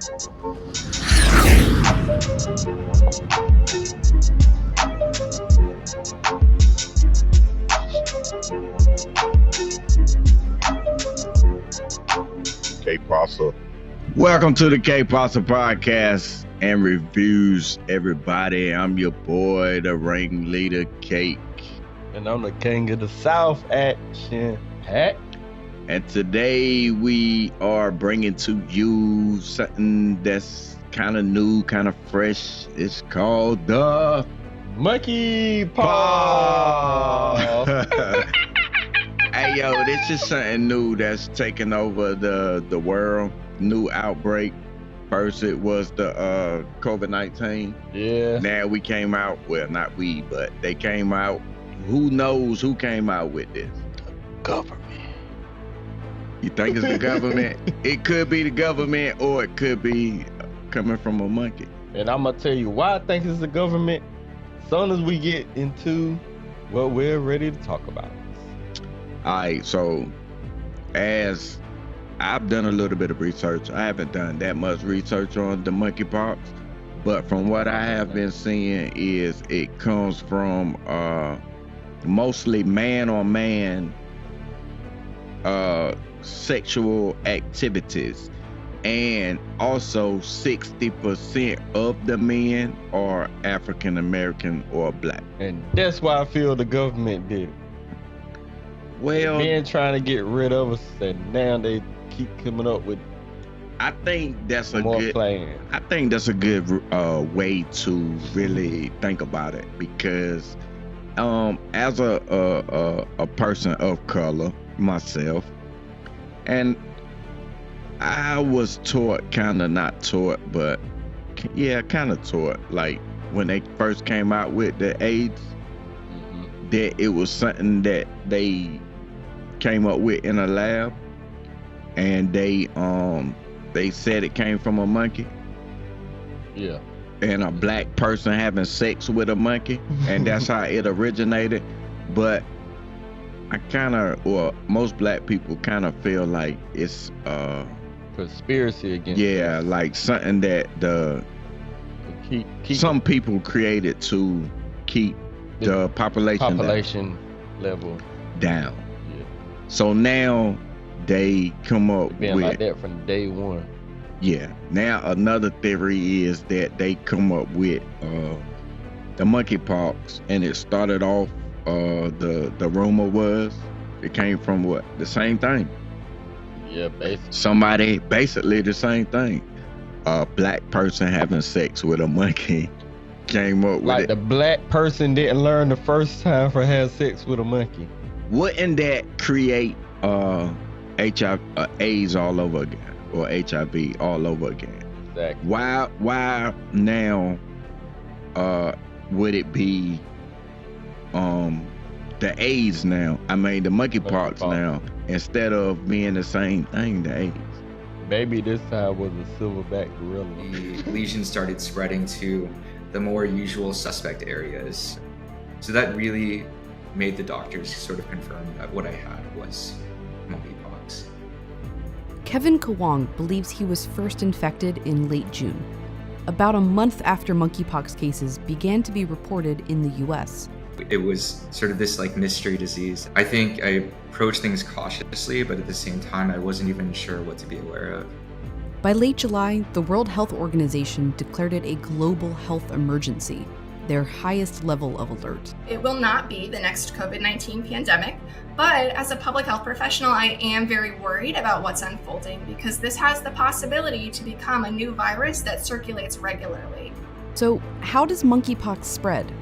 K-Pasa. Welcome to the K-Pasa podcast and reviews, everybody. I'm your boy, the ringleader, Cake. And I'm the king of the South Action Hat. And today we are bringing to you something that's kind of new, kind of fresh. It's called the Monkey Pox. Hey, yo, this is something new that's taking over the world. New outbreak. First it was the COVID-19. Yeah. Now we came out, well, not we, but they came out. Who knows who came out with this? Government. You think it's the government? It could be the government, or it could be coming from a monkey. And I'm going to tell you why I think it's the government as soon as we get into what we're ready to talk about. All right, so as I've done a little bit of research, I haven't done that much research on the monkey pox, but from what I have been seeing is it comes from mostly man-on-man sexual activities, and also 60% of the men are African American or black. And that's why I feel the government did it. Well, men trying to get rid of us, and now they keep coming up with I think that's a more good plans. I think that's a good way to really think about it, because as a person of color myself, and I was taught, kind of not taught, but yeah, kind of taught, like when they first came out with the AIDS, that it was something that they came up with in a lab, and they said it came from a monkey. Yeah. And a black person having sex with a monkey, and that's how it originated. But I kind of, or most black people kind of feel like it's conspiracy against yeah, us. like something that keep some people created to keep the population level down. Yeah. So now they come up Being with like that from day one. Yeah. Now another theory is that they come up with the monkey pox, and it started off the rumor was it came from what? The same thing. Yeah, basically. Somebody, basically the same thing. A black person having sex with a monkey came up with Like it. the black person didn't learn the first time for having sex with a monkey. Wouldn't that create HIV, AIDS all over again, or HIV all over again? Exactly. Why now would it be the AIDS now? I mean the monkeypox now, instead of being the same thing, the AIDS. Maybe this time was a silverback gorilla. The lesion started spreading to the more usual suspect areas. So that really made the doctors sort of confirm that what I had was monkeypox. Kevin Kawong believes he was first infected in late June, about a month after monkeypox cases began to be reported in the US. It was sort of this like mystery disease. I think I approached things cautiously, but at the same time, I wasn't even sure what to be aware of. By late July, the World Health Organization declared it a global health emergency, their highest level of alert. It will not be the next COVID-19 pandemic, but as a public health professional, I am very worried about what's unfolding because this has the possibility to become a new virus that circulates regularly. So, how does monkeypox spread?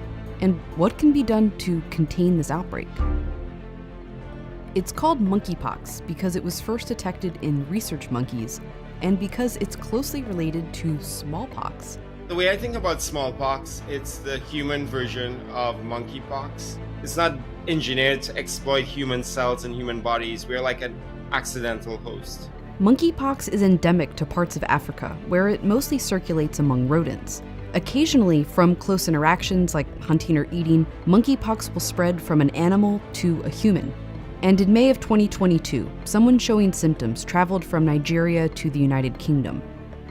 And what can be done to contain this outbreak? It's called monkeypox because it was first detected in research monkeys and because it's closely related to smallpox. The way I think about smallpox, it's the human version of monkeypox. It's not engineered to exploit human cells and human bodies. We're like an accidental host. Monkeypox is endemic to parts of Africa, where it mostly circulates among rodents. Occasionally, from close interactions like hunting or eating, monkeypox will spread from an animal to a human. And in May of 2022, someone showing symptoms traveled from Nigeria to the United Kingdom.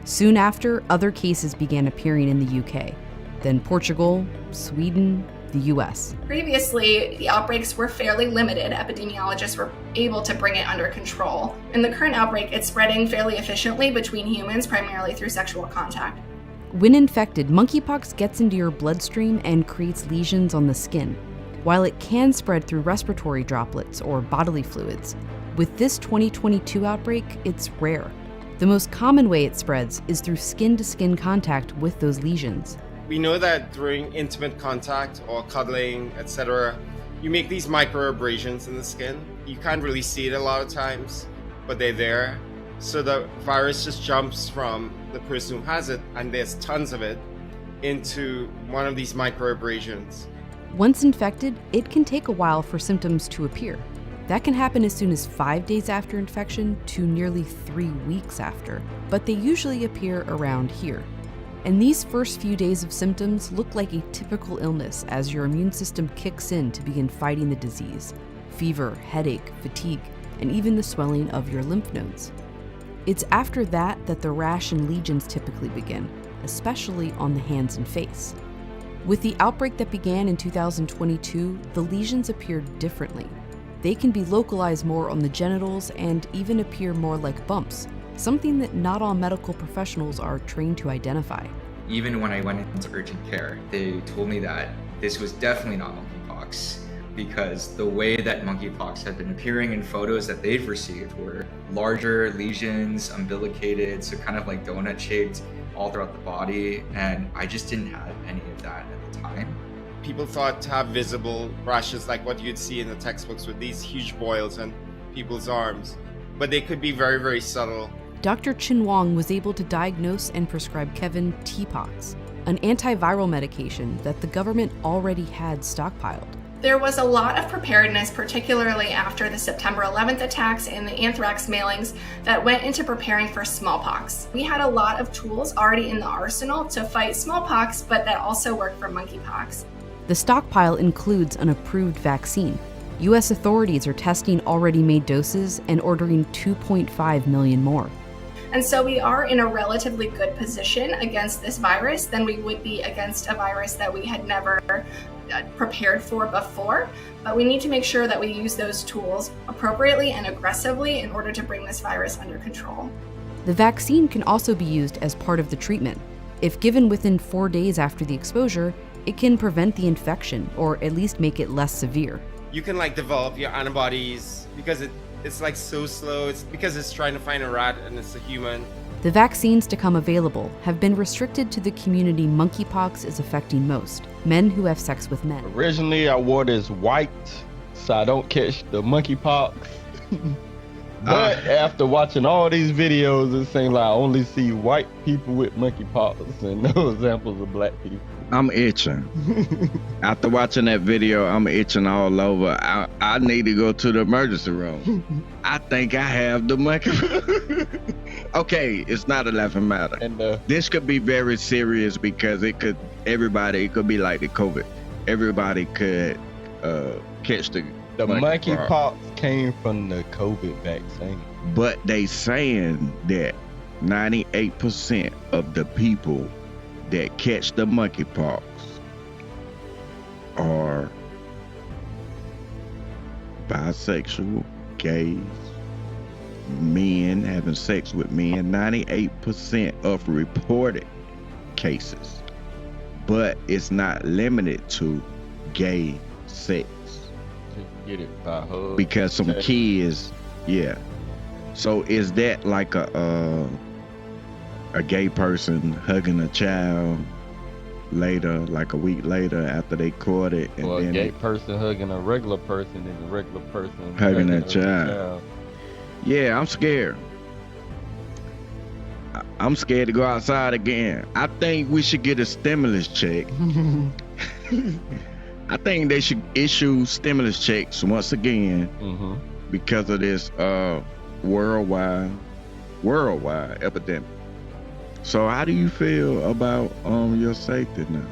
Soon after, other cases began appearing in the UK, then Portugal, Sweden, the US. Previously, the outbreaks were fairly limited. Epidemiologists were able to bring it under control. In the current outbreak, it's spreading fairly efficiently between humans, primarily through sexual contact. When infected, monkeypox gets into your bloodstream and creates lesions on the skin. While it can spread through respiratory droplets or bodily fluids, with this 2022 outbreak, it's rare. The most common way it spreads is through skin-to-skin contact with those lesions. We know that during intimate contact or cuddling, etc., you make these microabrasions in the skin. You can't really see it a lot of times, but they're there. So the virus just jumps from the person who has it, and there's tons of it, into one of these microabrasions. Once infected, it can take a while for symptoms to appear. That can happen as soon as 5 days after infection to nearly 3 weeks after, but they usually appear around here. And these first few days of symptoms look like a typical illness as your immune system kicks in to begin fighting the disease: fever, headache, fatigue, and even the swelling of your lymph nodes. It's after that that the rash and lesions typically begin, especially on the hands and face. With the outbreak that began in 2022, the lesions appeared differently. They can be localized more on the genitals and even appear more like bumps, something that not all medical professionals are trained to identify. Even when I went into urgent care, they told me that this was definitely not monkeypox, because the way that monkeypox had been appearing in photos that they've received were larger lesions, umbilicated, so kind of like donut shaped all throughout the body, and I just didn't have any of that at the time. People thought to have visible rashes like what you'd see in the textbooks with these huge boils on people's arms, but they could be very, very subtle. Dr. Chin Wong was able to diagnose and prescribe Kevin T-Pox, an antiviral medication that the government already had stockpiled. There was a lot of preparedness, particularly after the September 11th attacks and the anthrax mailings, that went into preparing for smallpox. We had a lot of tools already in the arsenal to fight smallpox, but that also worked for monkeypox. The stockpile includes an approved vaccine. U.S. authorities are testing already made doses and ordering 2.5 million more. And so we are in a relatively good position against this virus than we would be against a virus that we had never prepared for before, but we need to make sure that we use those tools appropriately and aggressively in order to bring this virus under control. The vaccine can also be used as part of the treatment. If given within 4 days after the exposure, it can prevent the infection or at least make it less severe. You can develop your antibodies because it's so slow. It's because it's trying to find a rat and it's a human. The vaccines to come available have been restricted to the community monkeypox is affecting most, men who have sex with men. Originally, I wore this white so I don't catch the monkeypox. But after watching all these videos, it seems like I only see white people with monkeypox and no examples of black people. I'm itching. After watching that video, I'm itching all over. I need to go to the emergency room. I think I have the monkey. Okay, it's not a laughing matter. And this could be very serious because it could be like the COVID. Everybody could catch the monkeypox came from the COVID vaccine. But they saying that 98% of the people that catch the monkeypox are bisexual, gays, men having sex with men. 98% of reported cases, but it's not limited to gay sex. Get it by hug. Because some kids, yeah. So is that like a gay person hugging a child later, like a week later after they caught it, and or then a gay person hugging a regular person and a regular person hugging a child? Yeah, I'm scared. I'm scared to go outside again. I think we should get a stimulus check. I think they should issue stimulus checks once again because of this worldwide epidemic. So how do you feel about your safety now?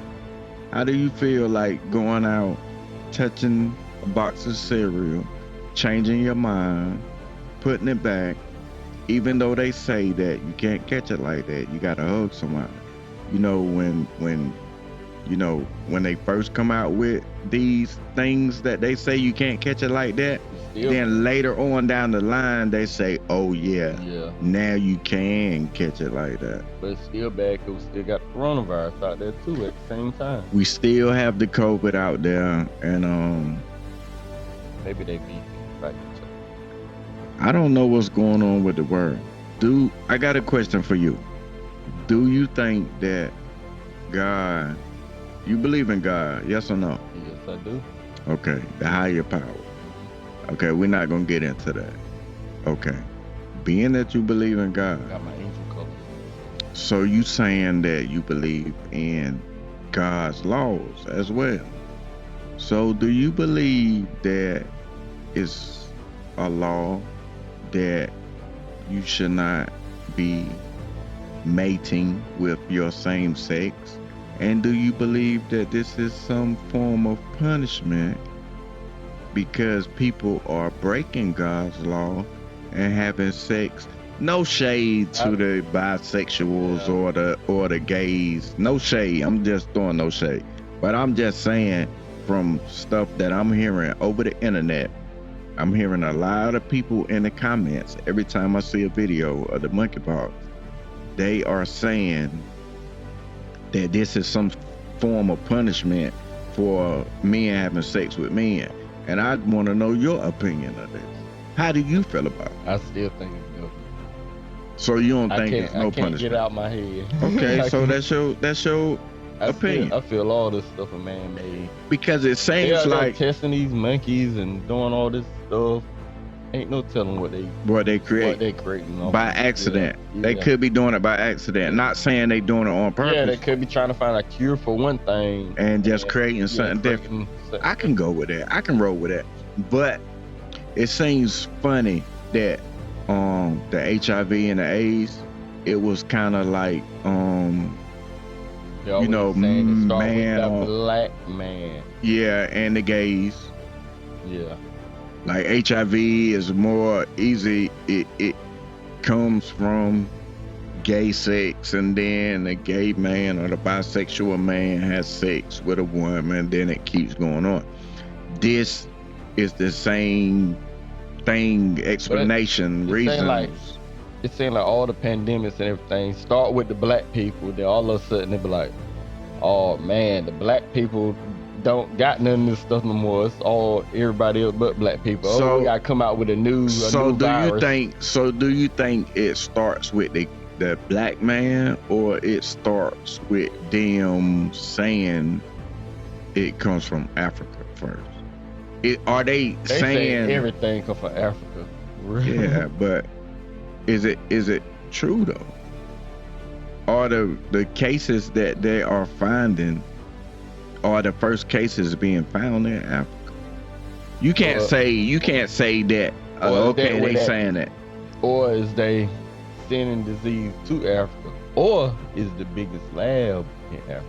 How do you feel like going out, touching a box of cereal, changing your mind, putting it back, even though they say that you can't catch it like that, you gotta hug somebody. You know, when they first come out with these things that they say you can't catch it like that, then later on down the line they say, oh yeah, now you can catch it like that. But it's still bad because we still got coronavirus out there too at the same time. We still have the COVID out there, and maybe they be back. I don't know what's going on with the world. I got a question for you. Do you think that God, you believe in God, yes or no? Yes, I do. Okay, the higher power. Okay, we're not gonna get into that. Okay, being that you believe in God, got my angel color. So you saying that you believe in God's laws as well. So do you believe that it's a law that you should not be mating with your same sex? And do you believe that this is some form of punishment because people are breaking God's law and having sex? No shade to the bisexuals or the gays. No shade. I'm just throwing no shade. But I'm just saying, from stuff that I'm hearing over the internet, I'm hearing a lot of people in the comments every time I see a video of the monkeypox. They are saying that this is some form of punishment for men having sex with men. And I want to know your opinion of this. How do you feel about it? I still think it's guilty. So you don't think it's no punishment? I can't get out my head. Okay, so that's your opinion. I feel all this stuff is man-made. Because it seems like testing these monkeys and doing all this stuff. Ain't no telling what they creating by accident. Yeah. They could be doing it by accident. Not saying they doing it on purpose. Yeah, they could be trying to find a cure for one thing and just creating something different. I can go with that. I can roll with that. But it seems funny that the HIV and the AIDS, it was kind of like man, black man. Yeah, and the gays. Yeah. Like HIV is more easy. It comes from gay sex, and then a gay man or the bisexual man has sex with a woman, then it keeps going on. This is the same thing, explanation, reasons. It seems like all the pandemics and everything start with the black people, then all of a sudden they be like, oh man, the black people don't got none of this stuff no more. It's all everybody else but black people. So we gotta come out with a new virus. Do you think it starts with the black man, or it starts with them saying it comes from Africa first? Are they saying say everything comes from Africa? Yeah, but is it true though? Are the cases that they are finding are the first cases being found in Africa? You can't say that. They saying that. Or is they sending disease to Africa? Or is the biggest lab in Africa?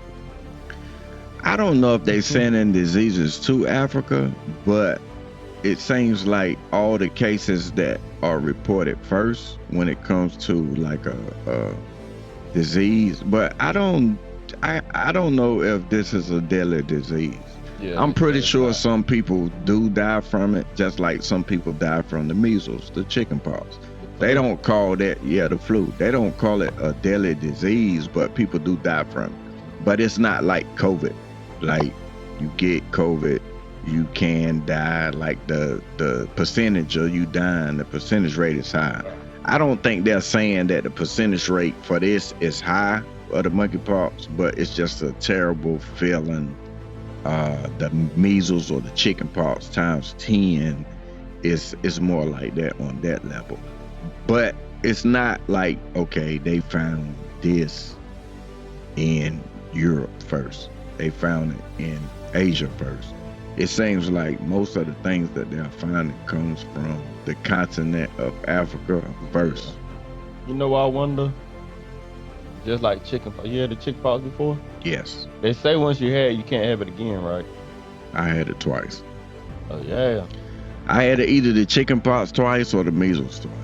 I don't know if they sending diseases to Africa, but it seems like all the cases that are reported first when it comes to like a disease, but I don't know if this is a deadly disease. Yeah, I'm pretty sure some people do die from it, just like some people die from the measles, the chickenpox. They don't call that, the flu. They don't call it a deadly disease, but people do die from it. But it's not like COVID. Like you get COVID, you can die. Like the percentage of you dying, the percentage rate is high. I don't think they're saying that the percentage rate for this is high of the monkeypox, but it's just a terrible feeling. The measles or the chickenpox times 10 is more like that on that level. But it's not like, okay, they found this in Europe first. They found it in Asia first. It seems like most of the things that they're finding comes from the continent of Africa first. You know what I wonder? Just like chickenpox. You had the chickenpox before? Yes. They say once you had it, you can't have it again, right? I had it twice. Oh, yeah. I had either the chickenpox twice or the measles twice.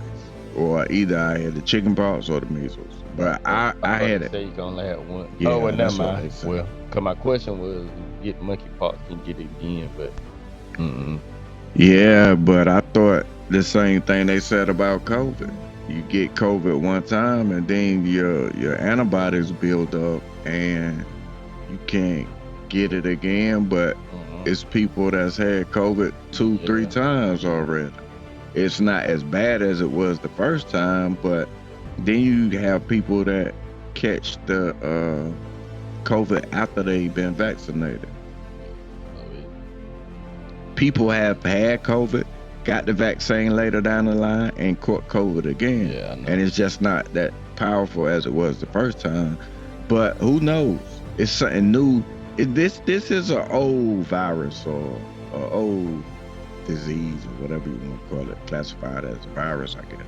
or either I had the chicken pox or the measles. But I had it. Say you can only have one. Yeah, oh, well, never that's what mind. they said. Well, cause my question was, you get monkeypox, you get it again, but Yeah, but I thought the same thing they said about COVID. You get COVID one time, and then your antibodies build up, and you can't get it again. But it's people that's had COVID 2-3 times already. It's not as bad as it was the first time, but then you have people that catch the COVID after they've been vaccinated. People have had COVID, got the vaccine later down the line, and caught COVID again. Yeah, I know. And it's just not that powerful as it was the first time. But who knows? It's something new. This is an old virus or an old disease or whatever you want to call it, classified as a virus, I guess.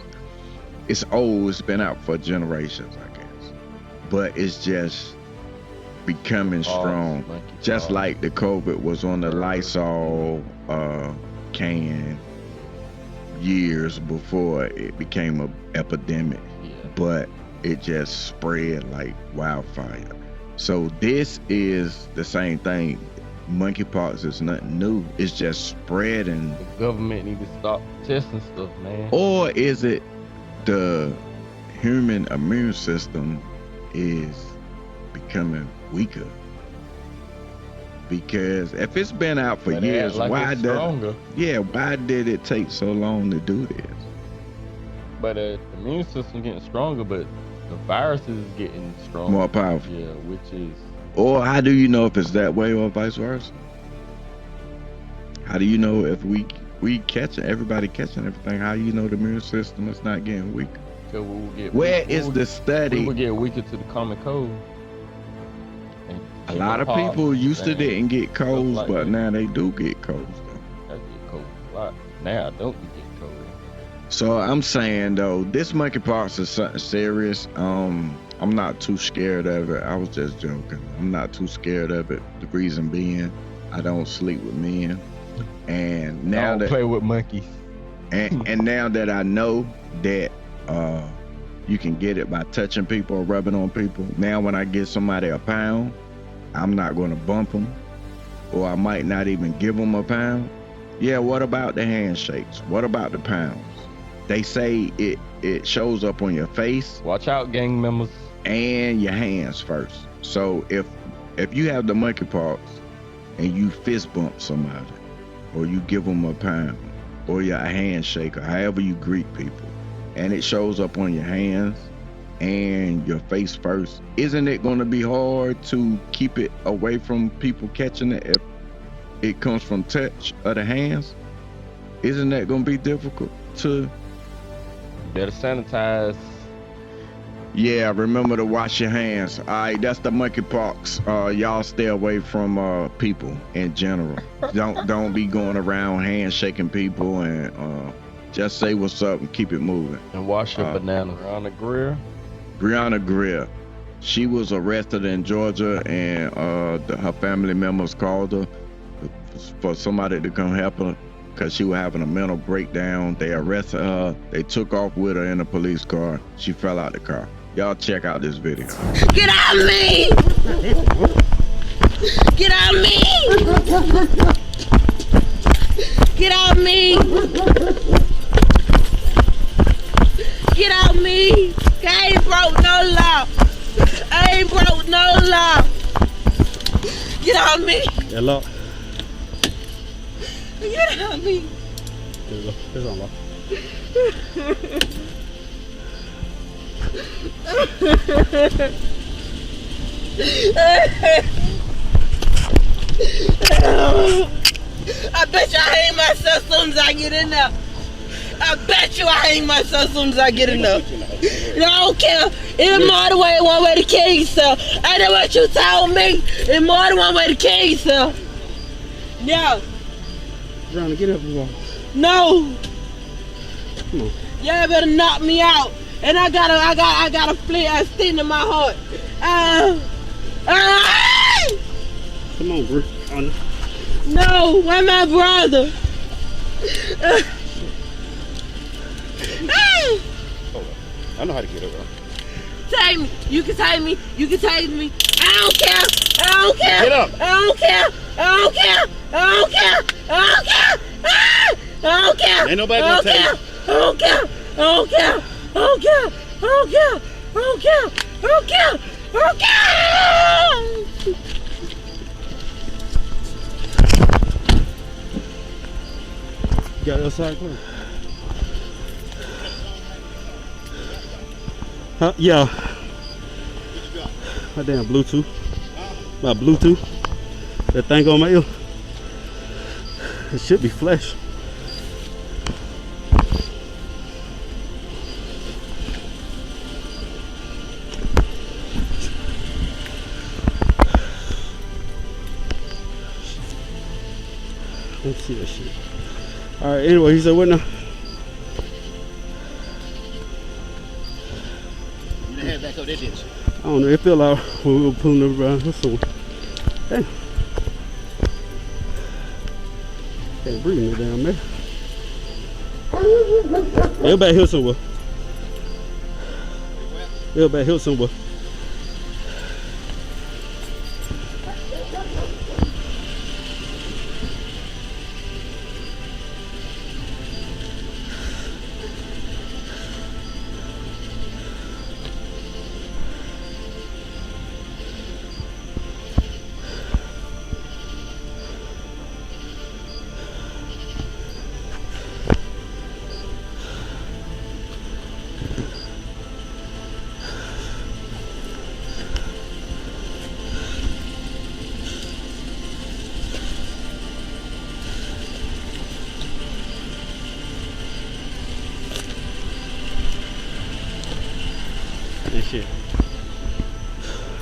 It's old. It's been out for generations, I guess. But it's just becoming strong, just like the COVID was on the Lysol can years before it became an epidemic. But it just spread like wildfire. So this is the same thing. Monkeypox is nothing new. It's just spreading. The government need to stop testing stuff, man. Or is it the human immune system is becoming weaker? Because if it's been out for years, why did it take so long to do this? But the immune system getting stronger, but the virus is getting stronger, more powerful. Yeah, which is. Or how do you know if it's that way or vice versa? How do you know if we catching everybody catching everything? How do you know the immune system is not getting weaker? So Where is the study? We will get weaker to the common cold. A lot of people used to didn't get colds, but now they do get colds. I get colds a lot. Now I don't get cold. So I'm saying though, this monkeypox is something serious. I'm not too scared of it. I was just joking. I'm not too scared of it. The reason being, I don't sleep with men, and now I don't play with monkeys. And now that I know that you can get it by touching people or rubbing on people, now when I give somebody a pound, I'm not going to bump them, or I might not even give them a pound. Yeah, what about the handshakes? What about the pounds? They say it shows up on your face. Watch out, gang members. And your hands first. So if you have the monkeypox and you fist bump somebody, or you give them a pound, or a handshake, or however you greet people, and it shows up on your hands and your face first, isn't it going to be hard to keep it away from people catching it if it comes from touch of the hands? Isn't that going to be difficult to? Better sanitize. Yeah, remember to wash your hands. All right, that's the monkeypox. Y'all stay away from people in general. Don't be going around handshaking people, and just say what's up and keep it moving. And wash your bananas. Brittany Griner. She was arrested in Georgia, and her family members called her for somebody to come help her because she was having a mental breakdown. They arrested her. They took off with her in a police car. She fell out the car. Y'all check out this video. Get out of me! Get out of me! Get out of me! Get out of me! I ain't broke no law. I ain't broke no law. Get out of me! Hello. Get out of me! There's a lot. I bet you I hang myself as soon as I get in there. I bet you I hang myself as soon as I get in there. I don't care. It's more than one way to kill yourself. I know what you told me. It's more than one way to kill yourself. Yeah. Johnny, get up and walk. No. Come on. Y'all better knock me out. And I got a sting in my heart. Come on, bro. No, where my brother? I know how to get over. Take me. You can take me. You can take me. I don't care. I don't care. Get up. I don't care. I don't care. I don't care. I don't care. Ah! I don't care. Ain't nobody gonna take you. I don't care. I don't care. I don't care. I don't care. I don't care. I don't care. I don't care. Got the other side clear. Huh? Yeah. My damn Bluetooth. My Bluetooth. That thing on my ear. It should be flash. Let's see that shit. Alright, anyway, he said, what now? You done had back up there, didn't you? I don't know, it fell out when we were pulling it around. So, damn. Can't breathe no damn man. They're back here somewhere. They're back here somewhere. And shit.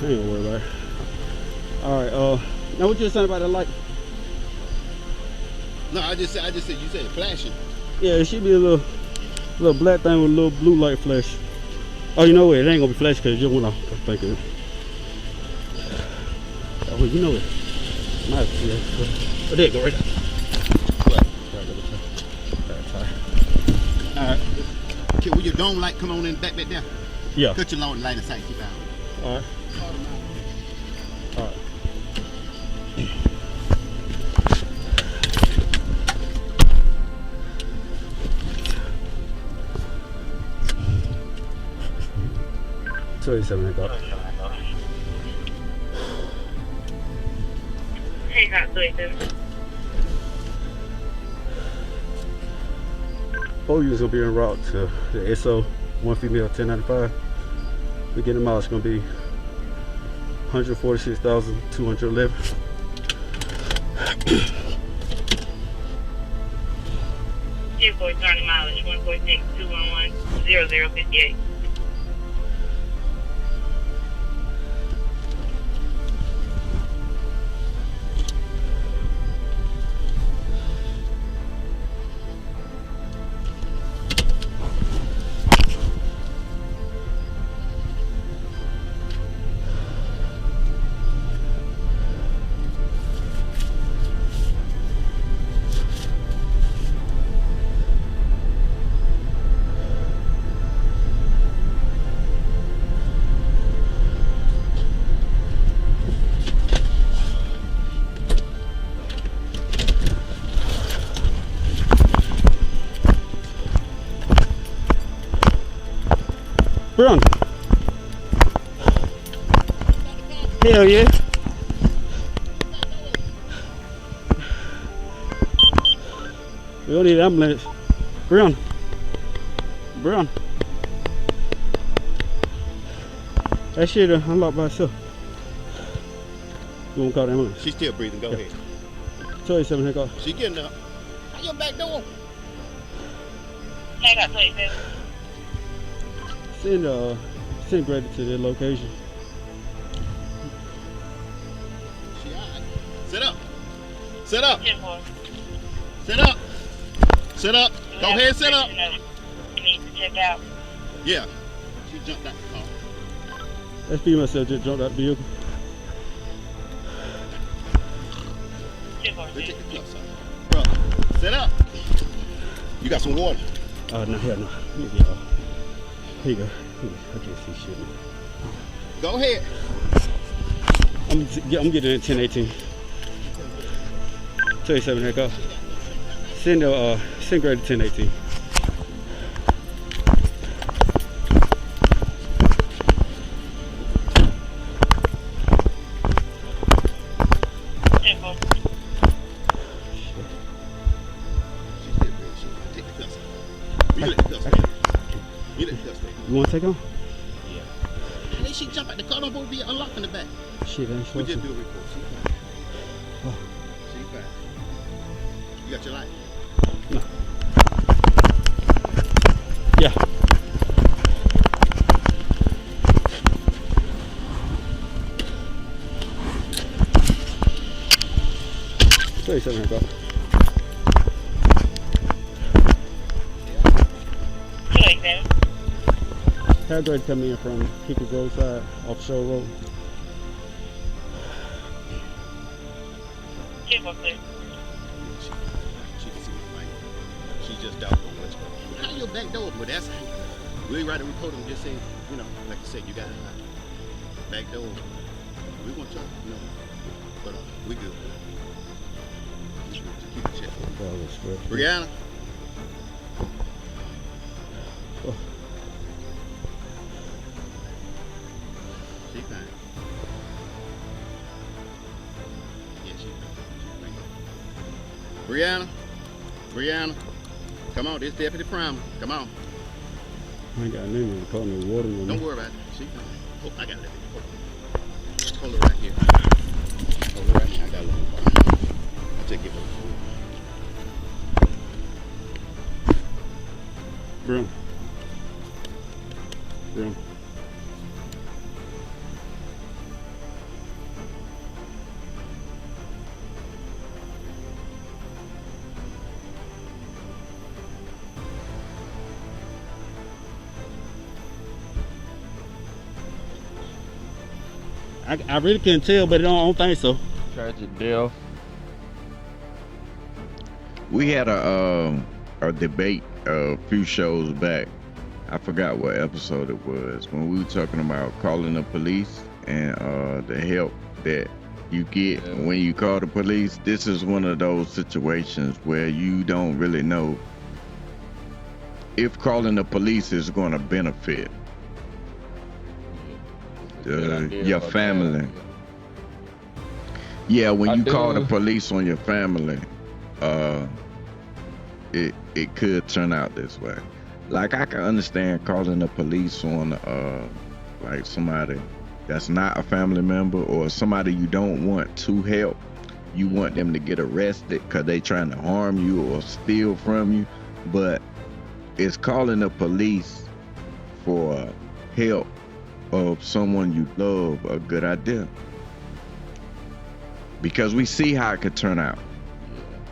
I ain't gonna worry about it. Alright, now what you were saying about the light? No, I just said you said flashing. Yeah, it should be a little black thing with a little blue light flash. Oh, you know what? It ain't gonna be flash because you went off. I'm thinking. Oh, you know it. Nice. Yeah. Oh, there you go, right there. What? All right. Okay, will your dome light come on in back there? Yeah. Cut your long line of sight, keep out. All right. All right. $27. Hey, got 27. 4 units gonna be en route to the SO, 1 female, 1095. The getting mileage gonna be 146,211. Vehicle returning mileage 146-211-0058. Run. Hell yeah. We don't need ambulance. Brown. Brown. That shit unlocked by itself. You won't call the ambulance. She's still breathing, go ahead. 27 here, go. She getting up. How your back door? Hey, got 27. Send Brady to their location. She alright. Sit up. Sit up. 10-4. Sit up. Sit up. Go ahead, sit up. You need to check out. Yeah. She jumped out the car. That female said just jumped out the vehicle. 10-4. Let's take the cuffs off. Bro, sit up. You got some water? No, hell no. Here you go. Here you go. I can't see shit. Go ahead. I'm getting it 1018. 27 there go. Send grade to 1018. You want to take on? Yeah. And then she jump out the car, don't supposed to be unlocked in the back. Shit, I ain't We supposed just to. do a report. She fine. She fine. You got your light? No. Yeah. $37 here, bro. How grade coming in from Kickers Roadside off Show Road? She can see the light. She just doubted on what's going on. How your back door? But that's we write a report and just say, you know, like I said, you got a back door. We want y'all, you know, but we good. Keep it check. Brianna. She fine. Yeah, she fine. Brianna. Come on, this Deputy Prime. Come on. I ain't got nothing in the car, no water. Don't worry about it. She fine. Oh, I got it. Hold her right here. Hold her right here. I got it. I'll take it. Broom. I really couldn't tell, but I don't think so. Tragic death. We had a debate a few shows back. I forgot what episode it was, when we were talking about calling the police and the help that you get when you call the police. This is one of those situations where you don't really know if calling the police is going to benefit your family. Yeah, when you call the police on your family, it could turn out this way. Like, I can understand calling the police on like somebody that's not a family member or somebody you don't want to help. You want them to get arrested because they trying to harm you or steal from you. But it's calling the police for help of someone you love a good idea. Because we see how it could turn out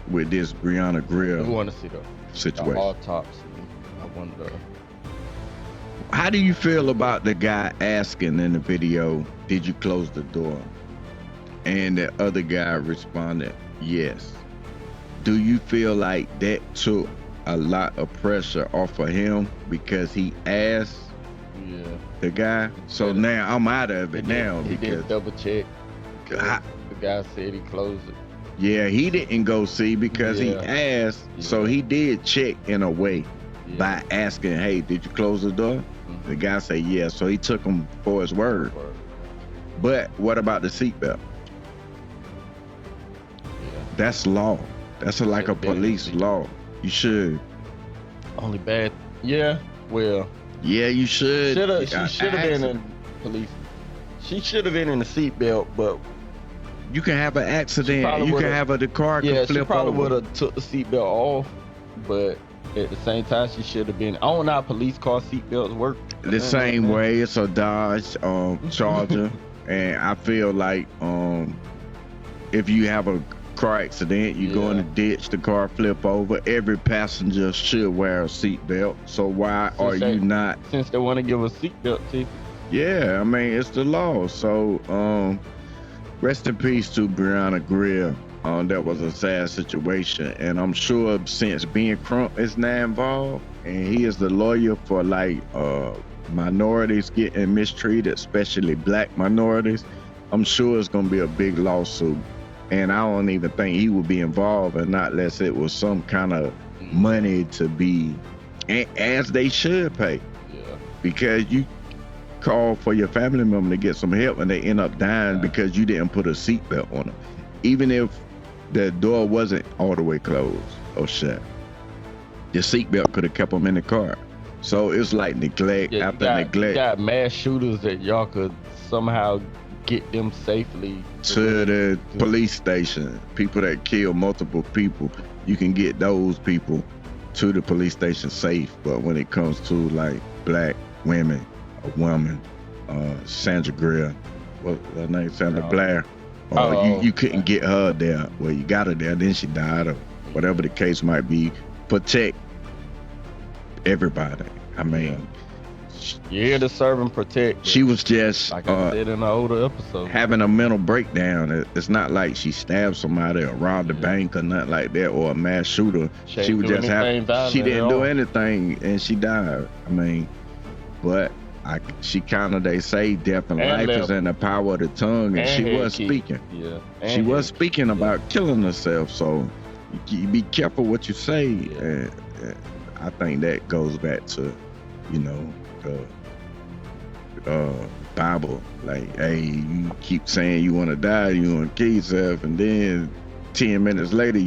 with this Brittany Griner We want to see the situation. autopsy. I wonder. How do you feel about the guy asking in the video, did you close the door? And the other guy responded, yes. Do you feel like that took a lot of pressure off of him because he asked the guy? So now I'm out of it now. He because did double check. The guy said he closed it. Yeah, he didn't go see because he asked. So he did check in a way by asking, hey, did you close the door? The guy said, yeah. So he took him for his word. But what about the seatbelt? That's law. That's like a police law. You should. Only bad. Yeah, well. Yeah, you should. She should have been in police. She should have been in the seatbelt, but you can have an accident. You can have the car can flip over. She probably would have took the seatbelt off, but at the same time, she should have been. I don't know how police car seatbelts work. The same way. It's a Dodge Charger, and I feel like if you have a car accident, you go in the ditch, the car flip over, every passenger should wear a seatbelt. So why are you not? Since they want to give a seatbelt ticket. Yeah, I mean, it's the law. So rest in peace to Brittany Griner. That was a sad situation, and I'm sure since being Crump is now involved, and he is the lawyer for like minorities getting mistreated, especially black minorities, I'm sure it's going to be a big lawsuit. And I don't even think he would be involved, and not unless it was some kind of money to be, as they should pay. Yeah. Because you call for your family member to get some help and they end up dying because you didn't put a seatbelt on them. Even if the door wasn't all the way closed or shut, the seatbelt could have kept them in the car. So it's like neglect after neglect. You got mass shooters that y'all could somehow get them safely to the police station. People that kill multiple people, you can get those people to the police station safe. But when it comes to like black women, a woman, Sandra Greer, what her name, Sandra Blair, you couldn't get her there. Well, you got her there, then she died, or whatever the case might be. Protect everybody. I mean, you're here to serve and protect. She was just like I said in an older episode, having a mental breakdown. It's not like she stabbed somebody or robbed a bank or nothing like that, or a mass shooter. She was just she didn't do anything and she died. I mean, but she kind of, they say death and life is in the power of the tongue, and she was speaking. Yeah, she was speaking about killing herself. So you be careful what you say. And I think that goes back to, you know, the Bible. Like, hey, you keep saying you want to die, you want to kill yourself, and then 10 minutes later,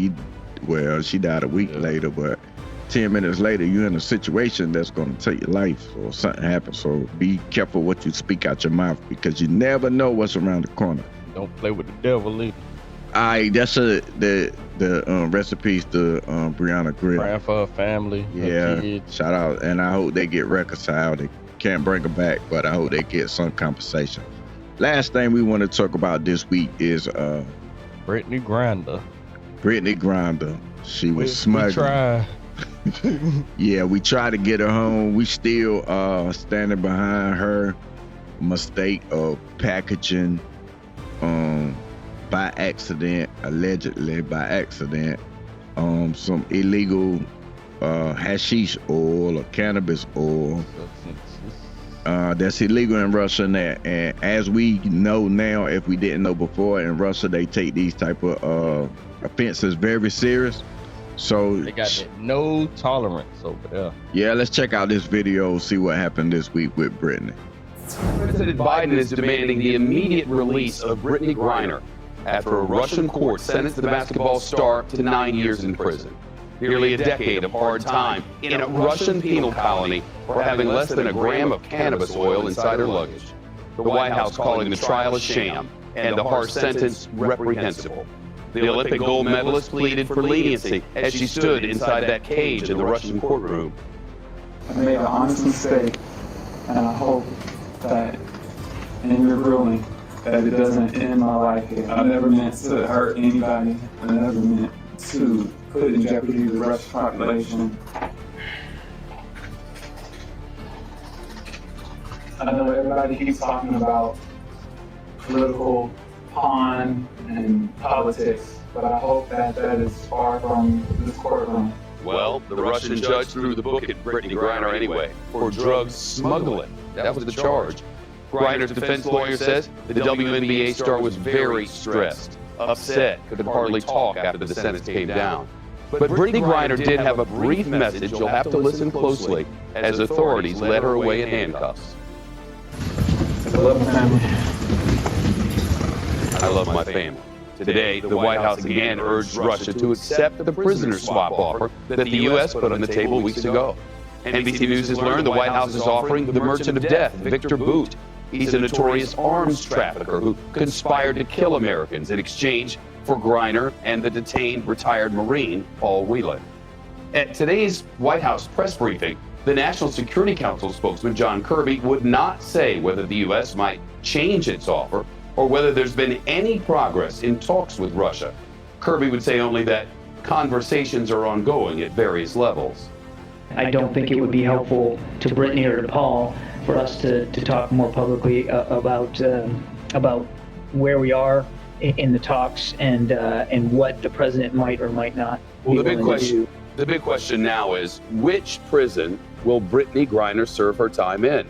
she died a week later, but 10 minutes later, you're in a situation that's going to take your life, or something happens. So be careful what you speak out your mouth, because you never know what's around the corner. Don't play with the devil either. That's the recipes to Brianna Grill. Praying for her family, her kids. Shout out, and I hope they get reconciled. They can't bring her back, but I hope they get some compensation. Last thing we want to talk about this week is Brittany Griner. Brittany Griner. She was smuggling. We tried. Yeah, we tried to get her home. We still standing behind her mistake of packaging by accident, allegedly by accident, some illegal hashish oil or cannabis oil that's illegal in Russia. And as we know now, if we didn't know before, in Russia they take these type of offenses very serious. So they got that no tolerance over there. Yeah, let's check out this video, see what happened this week with Brittany. President Biden is demanding the immediate release of Brittany Griner after a Russian court sentenced the basketball star to 9 years in prison. Nearly a decade of hard time in a Russian penal colony for having less than a gram of cannabis oil inside her luggage. The White House calling the trial a sham and the harsh sentence reprehensible. The Olympic gold medalist pleaded for leniency as she stood inside that cage in the Russian courtroom. I made an honest mistake, and I hope that in your ruling that it doesn't end my life here. I never meant to hurt anybody. I never meant to put in jeopardy the Russian population. I know everybody keeps talking about political pawn and politics, but I hope that that is far from this courtroom. Well, the Russian judge threw the book at Brittany Griner anyway for drug smuggling. That was the charge. Griner's defense lawyer says the WNBA star was very stressed, upset, could hardly talk after the sentence came down. But Brittany Griner did have a brief message you'll have to listen closely as authorities led her away in handcuffs. I love my family. I love my family. Today, the White House again urged Russia to accept the prisoner swap offer that the U.S. put on the table weeks ago. NBC News has learned the White House is offering the merchant of death, Victor Bout. He's a notorious arms trafficker who conspired to kill Americans in exchange for Griner and the detained retired Marine, Paul Whelan. At today's White House press briefing, the National Security Council spokesman John Kirby would not say whether the U.S. might change its offer or whether there's been any progress in talks with Russia. Kirby would say only that conversations are ongoing at various levels. I don't think it would be helpful to Brittany or to Paul for us to talk more publicly about where we are in the talks and what the president might or might not be willing to do. The big question now is, which prison will Brittany Griner serve her time in?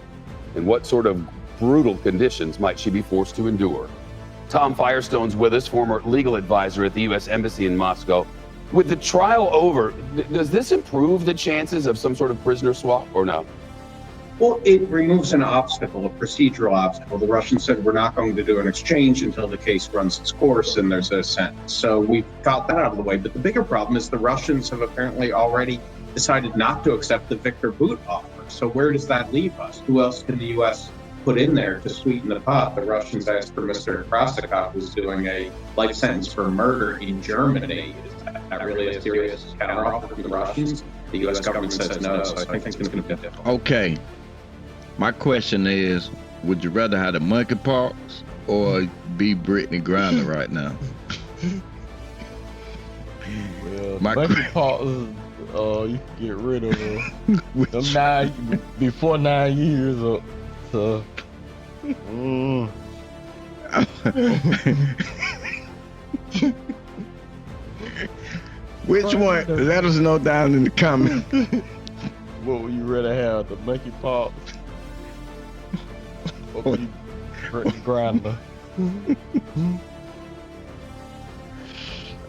And what sort of brutal conditions might she be forced to endure? Tom Firestone's with us, former legal advisor at the U.S. Embassy in Moscow. With the trial over, does this improve the chances of some sort of prisoner swap or no? Well, it removes an obstacle, a procedural obstacle. The Russians said we're not going to do an exchange until the case runs its course and there's a sentence. So we got that out of the way. But the bigger problem is the Russians have apparently already decided not to accept the Victor Bout offer. So where does that leave us? Who else can the U.S. put in there to sweeten the pot? The Russians asked for Mr. Krasikov, who's doing a life sentence for murder in Germany. Is that really a serious counteroffer from the Russians? The U.S. government says no, so I think it's going to be difficult. Okay. My question is, would you rather have the monkey pox or be Brittany Griner right now? Well, monkey pox, you can get rid of them before 9 years. So, Which one? Let us know down in the comments. What would you rather have, the monkey pox or be Brittany Griner?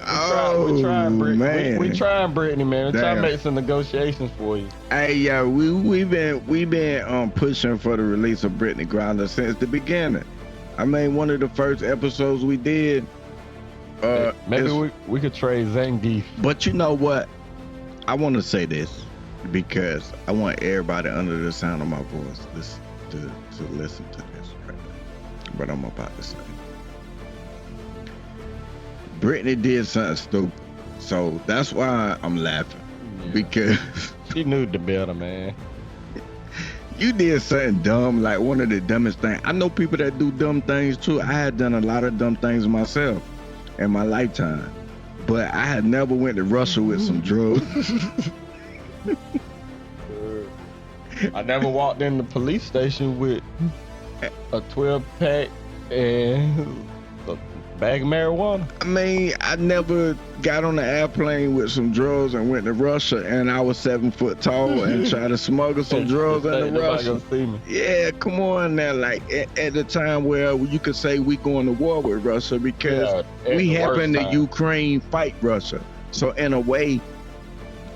We're trying, Brittany. We trying, Brittany, man. We're trying to make some negotiations for you. Hey, yeah, we've been pushing for the release of Brittany Griner since the beginning. I mean, one of the first episodes we did. Maybe we could trade Zangief. But you know what? I want to say this because I want everybody under the sound of my voice to listen to this right now. What I'm about to say. Brittany did something stupid, so that's why I'm laughing. Yeah. Because she knew the better, man. You did something dumb, like one of the dumbest things. I know people that do dumb things too. I had done a lot of dumb things myself in my lifetime, but I had never went to Russia with some drugs. I never walked in the police station with a 12-pack and a bag of marijuana. I mean, I never got on the airplane with some drugs and went to Russia, and I was 7 foot tall and tried to smuggle some drugs into Russia. Yeah, come on now. Like at the time where you could say we going to war with Russia because we happened to Ukraine fight Russia. So in a way,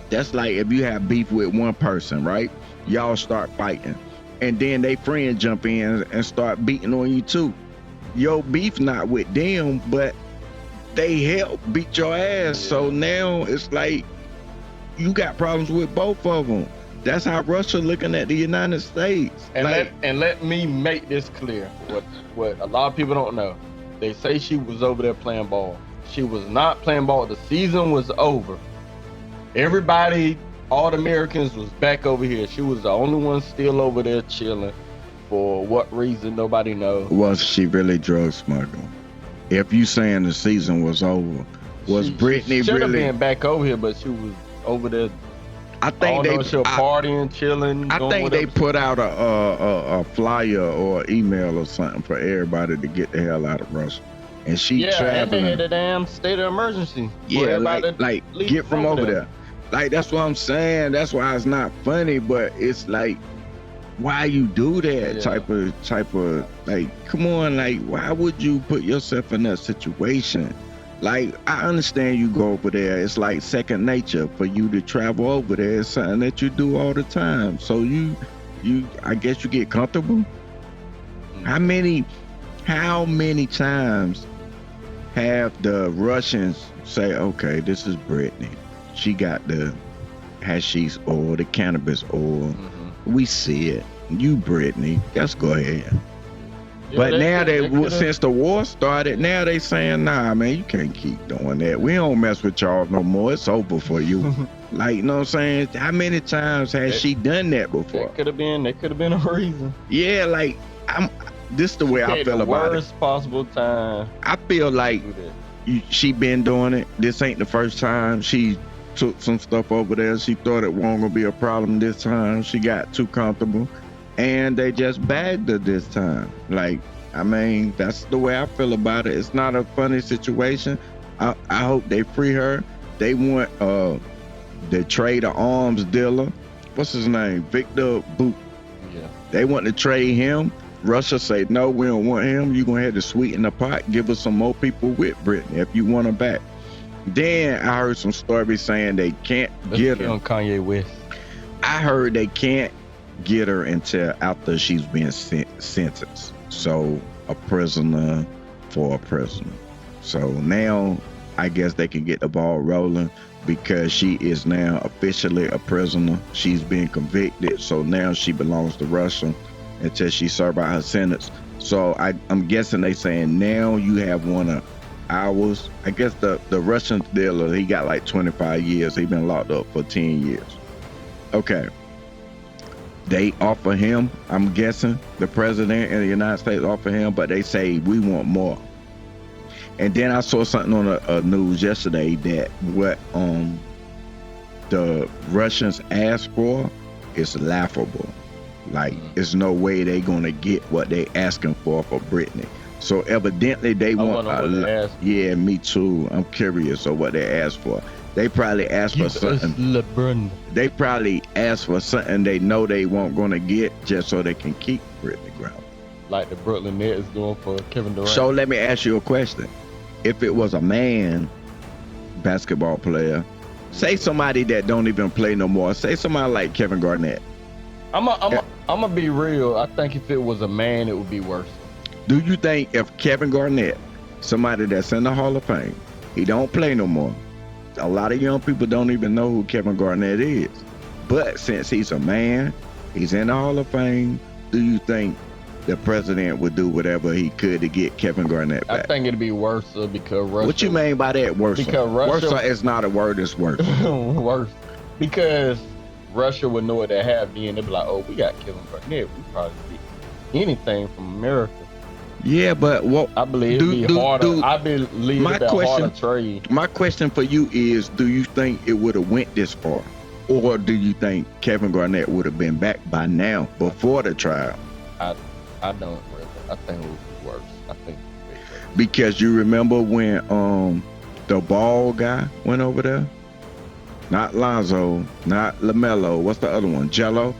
that's like if you have beef with one person, right? Y'all start fighting, and then they friends jump in and start beating on you too. Your beef not with them, but they help beat your ass. So now it's like you got problems with both of them. That's how Russia looking at the United States. And let me make this clear. What a lot of people don't know. They say she was over there playing ball. She was not playing ball. The season was over. Everybody, all the Americans was back over here. She was the only one still over there chilling. For what reason, nobody knows. Was she really drug smuggling? If you saying the season was over, was Brittany should have really been back over here, but she was over there. I think she was partying, chilling. I think they put out a flyer or email or something for everybody to get the hell out of Russia. And she traveling. And they had a damn state of emergency. Yeah, like get from over there. Like that's what I'm saying. That's why it's not funny, but it's like, why you do that type of like, come on, like, why would you put yourself in that situation? Like, I understand you go over there. It's like second nature for you to travel over there. It's something that you do all the time. So you I guess you get comfortable. How many times have the Russians say, okay, this is Brittany. She got the hashish oil, the cannabis oil. We see it. You, Brittany, just go ahead. Yeah, but now since the war started, now they saying, nah, man, you can't keep doing that. We don't mess with y'all no more. It's over for you. Like, you know what I'm saying? How many times has she done that before? There could have been a reason. Yeah, like, this is the way I feel about it. Worst possible time. I feel like she been doing it. This ain't the first time she took some stuff over there. She thought it wasn't gonna be a problem this time. She got too comfortable, and they just bagged her this time. Like, I mean, that's the way I feel about it. It's not a funny situation. I hope they free her. They want the trade of arms dealer. What's his name? Victor Bout. Yeah. They want to trade him. Russia say, no, we don't want him. You're going to have to sweeten the pot. Give us some more people with Brittany if you want her back. Then I heard some stories saying they can't get her. On Kanye West. I heard they can't get her until after she's been sentenced. So a prisoner for a prisoner. So now I guess they can get the ball rolling because she is now officially a prisoner. She's been convicted. So now she belongs to Russia until she serves out her sentence. So I'm guessing they saying now you have one of ours. I guess the Russian dealer, he got like 25 years. He been locked up for 10 years. Okay. They offer him, I'm guessing, the president in the United States offer him, but they say we want more. And then I saw something on the news yesterday that what the Russians asked for is laughable. Like, there's no way they gonna get what they asking for Brittany. So evidently they want yeah, me too. I'm curious of what they asked for. They probably asked for something. LeBron. They probably asked for something they know they won't gonna get just so they can keep Brittany Griner. Like the Brooklyn Nets doing for Kevin Durant. So let me ask you a question. If it was a man basketball player, say somebody that don't even play no more, say somebody like Kevin Garnett. I'm gonna be real. I think if it was a man, it would be worse. Do you think if Kevin Garnett, somebody that's in the Hall of Fame, he don't play no more, a lot of young people don't even know who Kevin Garnett is. But since he's a man, he's in the Hall of Fame, do you think the president would do whatever he could to get Kevin Garnett back? I think it'd be worse because Russia. What you mean by that, worse? Because Russia. Worse is not a word, it's worse. Worse. Because Russia would know what they have then. They'd be like, oh, we got Kevin Garnett. We probably get anything from America. Yeah, but what I believe it'd be harder. I believe it'd be harder trade. My question for you is, do you think it would have went this far? Or do you think Kevin Garnett would have been back by now before the trial? I don't really. I think it would be worse. I think it would be worse. Because you remember when the ball guy went over there? Not Lonzo, not LaMelo. What's the other one? Jello.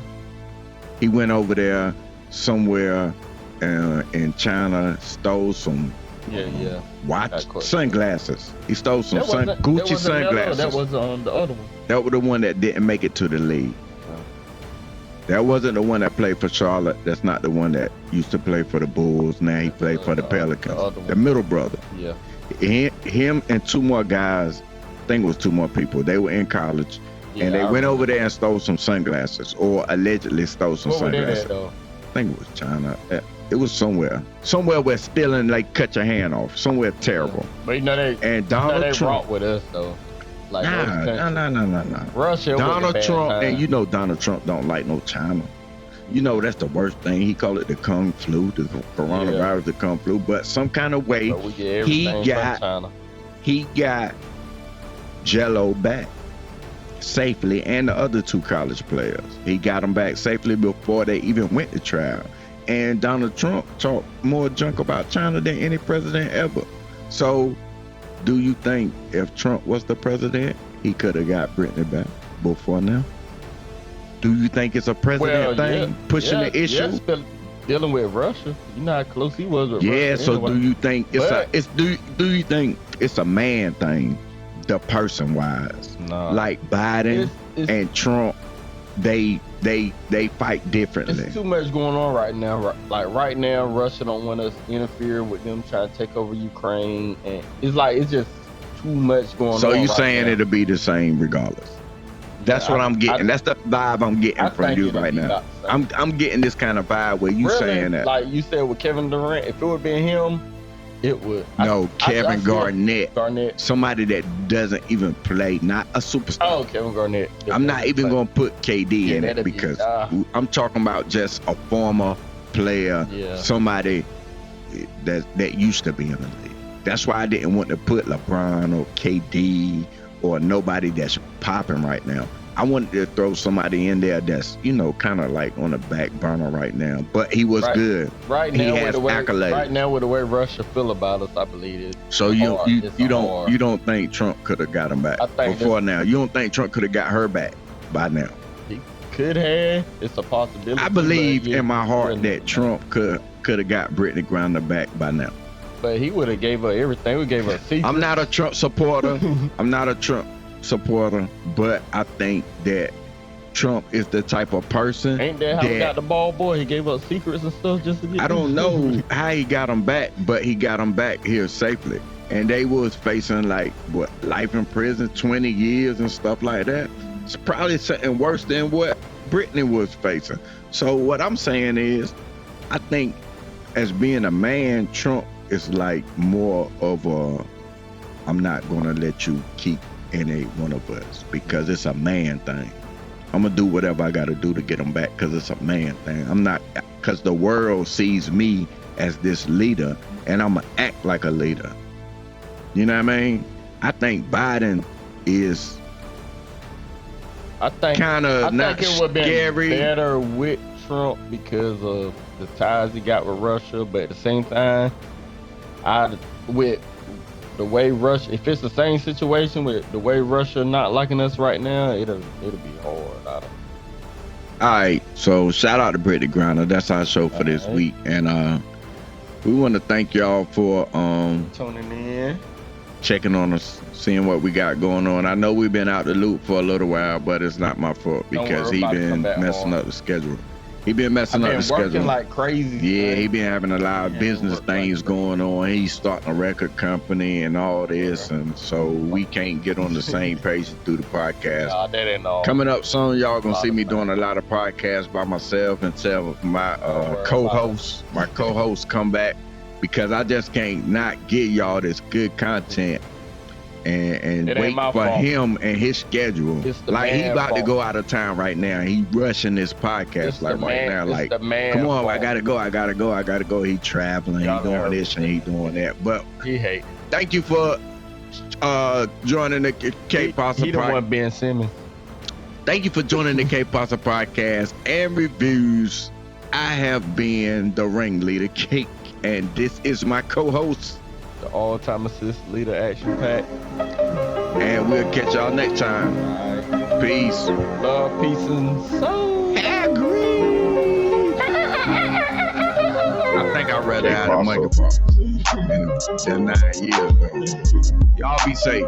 He went over there somewhere in China, stole some sunglasses. He stole some Gucci sunglasses. That was on the other one. That was the one that didn't make it to the league. That wasn't the one that played for Charlotte. That's not the one that used to play for the Bulls. Now he played for the Pelicans. The middle brother. Yeah. Him and two more guys, I think it was two more people. They were in college. Yeah, and they went over there and stole some sunglasses, or allegedly stole some sunglasses. I think it was China. It was somewhere where stealing like cut your hand off. Somewhere terrible. But you know and Donald Trump with us though. Like nah. Russia. Donald Trump, and you know Donald Trump don't like no China. You know that's the worst thing. He called it the Kung flu, the coronavirus, the Kung flu. But some kind of way he got Jello back safely, and the other two college players. He got them back safely before they even went to trial. And Donald Trump talked more junk about China than any president ever. So, do you think if Trump was the president, he could have got Brittany back before now? Do you think it's a president thing pushing the issue? Yes, dealing with Russia, you know how close he was with Russia. Yeah, so anyway. Do you think do you think it's a man thing, the person wise? No. Like Biden and Trump, they fight differently. There's too much going on right now. Like right now, Russia don't want us to interfere with them trying to take over Ukraine, and it's just too much going on. So you saying it'll be the same regardless? That's what I'm getting. That's the vibe I'm getting from you right now. I'm getting this kind of vibe where you saying that. Like you said with Kevin Durant, if it would been him, it would. No, Kevin Garnett. Somebody that doesn't even play, not a superstar. Oh, Kevin Garnett. I'm not even going to put KD in it because I'm talking about just a former player, somebody that used to be in the league. That's why I didn't want to put LeBron or KD or nobody that's popping right now. I wanted to throw somebody in there that's, kind of like on the back burner right now. But he was good. Right now, he has accolades. Right now, with the way Russia feel about us, I believe it. So you don't think Trump could have got him back before now? You don't think Trump could have got her back by now? could have. It's a possibility. I believe but in my heart that Trump could have got Brittany Griner back by now. But he would have gave her everything. We gave her secrets. I'm not a Trump supporter. But I think that Trump is the type of person. Ain't that how he got the ball boy? He gave up secrets and stuff just to get. I don't know how he got him back, but he got him back here safely. And they was facing like what, life in prison, 20 years and stuff like that. It's probably something worse than what Brittany was facing. So what I'm saying is, I think as being a man, Trump is like more of a, I'm not gonna let you keep any one of us because it's a man thing. I'm gonna do whatever I gotta do to get him back because it's a man thing. I'm not, because the world sees me as this leader and I'm gonna act like a leader. You know what I mean? I think Biden is kind of not it would be scary. Better with Trump because of the ties he got with Russia, but at the same time, with the way Russia, if it's the same situation with the way Russia not liking us right now, it'll be hard. All right, so shout out to Brittany Griner. That's our show for this week, and we want to thank y'all for tuning in, checking on us, seeing what we got going on. I know we've been out the loop for a little while, but it's not my fault because he been messing up the schedule. He been messing up the schedule. Working like crazy. Yeah, he been having a lot of business things going on. He's starting a record company and all this, and so we can't get on the same page to do the podcast. Nah, that ain't all. Coming up soon, y'all gonna see me doing a lot of podcasts by myself until my co-host come back, because I just can't not give y'all this good content and wait for him and his schedule. Like he about to go out of town right now. He rushing this podcast right now. Like, come on, I gotta go. He traveling, he doing this and he doing that. But he hate. Thank you for joining the K-Pasa podcast. He the one Ben Simmons. Thank you for joining the K-Pasa podcast and reviews. I have been the ringleader, Cake, and this is my co-host, the all-time assist leader, Action Pack. And we'll catch y'all next time. Right. Peace. Love, peace, and soul. Agree. I think I'd rather have a Monkey Pox than 9 years ago. Y'all be safe.